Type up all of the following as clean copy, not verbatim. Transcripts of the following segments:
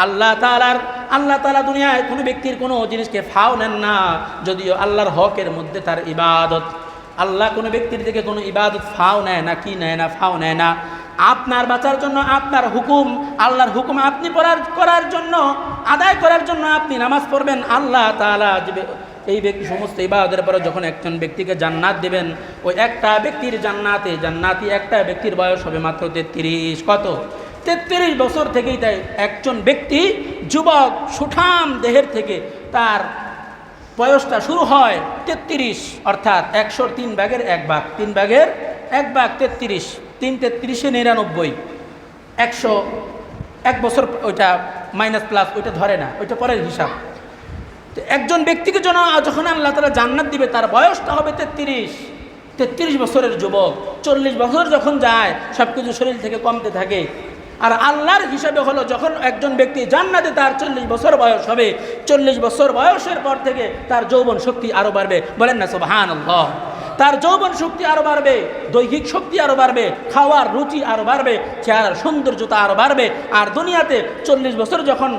আল্লাহ তাআলা দুনিয়ায় কোনো ব্যক্তির কোনো জিনিসকে ফাও নেন না, যদিও আল্লাহর হকের মধ্যে তার ইবাদত। আল্লাহ কোনো ব্যক্তির থেকে কোনো ইবাদত ফাও নেয় না, কি নেয় না, ফাও নেয় না। আপনার বাঁচার জন্য আপনার হুকুম, আল্লাহর হুকুম আপনি করার জন্য, আদায় করার জন্য আপনি নামাজ পড়বেন। আল্লাহ তাআলা এই ব্যক্তি সমস্ত ইবাদতের পরে যখন একজন ব্যক্তিকে জান্নাত দেবেন, ওই একটা ব্যক্তির জান্নাতি একটা ব্যক্তির বয়স হবে মাত্র 33। কত? 33 বছর থেকেই তাই একজন ব্যক্তি যুবক সুঠাম দেহের থেকে তার বয়সটা শুরু হয় 33, অর্থাৎ 103 ভাগের 1 ভাগ, 3 ভাগের 1 ভাগ 33, 3 33 99, 101 বছর। ওইটা মাইনাস প্লাস ওইটা ধরে না, ওইটা পরের হিসাব। তো একজন ব্যক্তিকে যখন আল্লাহ তাআলা জান্নাত দিবে তার বয়সটা হবে 33 বছরের যুবক। 40 বছর যখন যায় সব কিছু শরীর থেকে কমতে থাকে। আর আল্লাহর হিসাবে হলো যখন একজন ব্যক্তি জান্নাতে তার 40 বছর বয়স হবে, 40 বছর বয়সের পর থেকে তার যৌবন শক্তি আরও বাড়বে। বলেন না সুবহানাল্লাহ। তার যৌবন শক্তি আরও বাড়বে, দৈহিক শক্তি আরও বাড়বে, খাওয়ার রুচি আরও বাড়বে, চেহারার সৌন্দর্যতা আরও বাড়বে। আর দুনিয়াতে 40 বছর যখন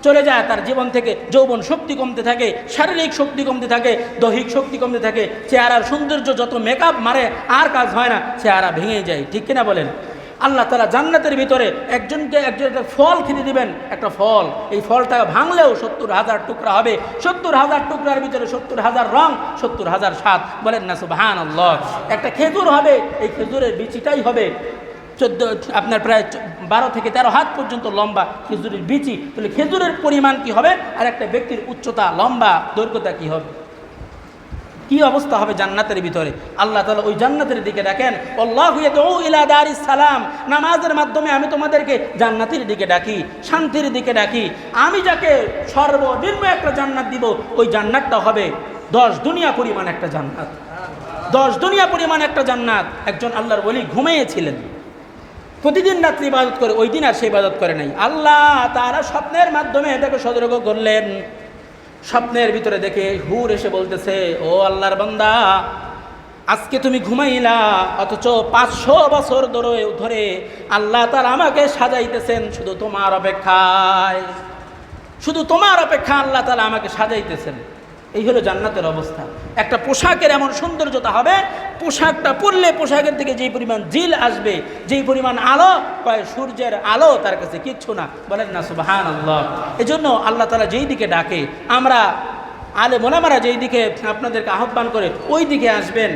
চলে যায় তার জীবন থেকে যৌবন শক্তি কমতে থাকে, শারীরিক শক্তি কমতে থাকে, দৈহিক শক্তি কমতে থাকে, চেহারার সৌন্দর্য যত মেকআপ মারে আর কাজ হয় না, চেহারা ভেঙে যায়। ঠিক কিনা বলেন? আল্লাহ তাআলা জান্নাতের ভিতরে একজনকে একটা ফল খেতে দিবেন, একটা ফল। এই ফলটা ভাঙলেও 70,000 টুকরা হবে। 70,000 টুকরার ভিতরে 70,000 রং, 70,000 স্বাদ। বলেন না সুবহানাল্লাহ। একটা খেজুর হবে, এই খেজুরের বিচিটাই হবে আপনার প্রায় 12 থেকে 13 হাত পর্যন্ত লম্বা খেজুরের বিচি। তাহলে খেজুরের পরিমাণ কি হবে, আর একটা ব্যক্তির উচ্চতা, লম্বা, দৈর্ঘ্যতা কি হবে, কি অবস্থা হবে জান্নাতের ভিতরে। আল্লাহ তাআলা ওই জান্নাতের দিকে ডাকেন, আল্লাহু ইয়াদউ ইলা দারিস সালাম। নামাজের মাধ্যমে আমি তোমাদেরকে জান্নাতের দিকে ডাকি, শান্তির দিকে ডাকি। আমি যাকে সর্বনিম্ন একটা জান্নাত দিব, ওই জান্নাতটা হবে 10 দুনিয়া পরিমাণ একটা জান্নাত। 10 দুনিয়া পরিমাণ একটা জান্নাত। একজন আল্লাহর ওলি ঘুমিয়েছিলেন, প্রতিদিন রাত্রি ইবাদত করে, ওই দিন আর সে ইবাদত করে নাই। আল্লাহ তাআলা স্বপ্নের মাধ্যমে এটাকে সতর্ক করলেন। স্বপ্নের ভিতরে দেখে হুর এসে বলতেছে, ও আল্লাহর বান্দা, আজকে তুমি ঘুমাইলা, অথচ 500 বছর ধরে আল্লাহ তাআলা আমাকে সাজাইতেছেন শুধু তোমার অপেক্ষায়। শুধু তোমার অপেক্ষা আল্লাহ তাআলা আমাকে সাজাইতেছেন। এই হলো জান্নাতের অবস্থা। একটা পোশাকের এমন সৌন্দর্যতা হবে, পোশাকটা পরলে পোশাকের থেকে যেই পরিমাণ জিল আসবে, যেই পরিমাণ আলো, কয় সূর্যের আলো তার কাছে কিচ্ছু না। বলেন না সুবহানাল্লাহ। এজন্য আল্লাহ তাআলা যেই দিকে ডাকে, আমরা আলেম ওলামারা যেই দিকে আপনাদেরকে আহ্বান করে, ওই দিকে আসবেন,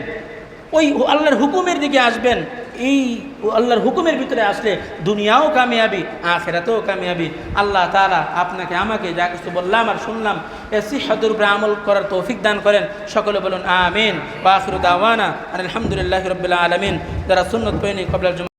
ওই আল্লাহর হুকুমের দিকে আসবেন। এই আল্লাহর হুকুমের ভিতরে আসলে দুনিয়াও কামিয়াবি, আখিরাতেও কামিয়াবি। আল্লাহ তাআলা আপনাকে আমাকে যা কিছু বললাম আর শুনলাম এর সিহহাতের উপরে আমল করার তৌফিক দান করেন। সকলে বলুন আমিন। ওয়া আখিরু দাওয়ানা আলহামদুলিল্লাহি রাব্বিল আলামিন। যারা সুন্নাত পড়েনি কবলার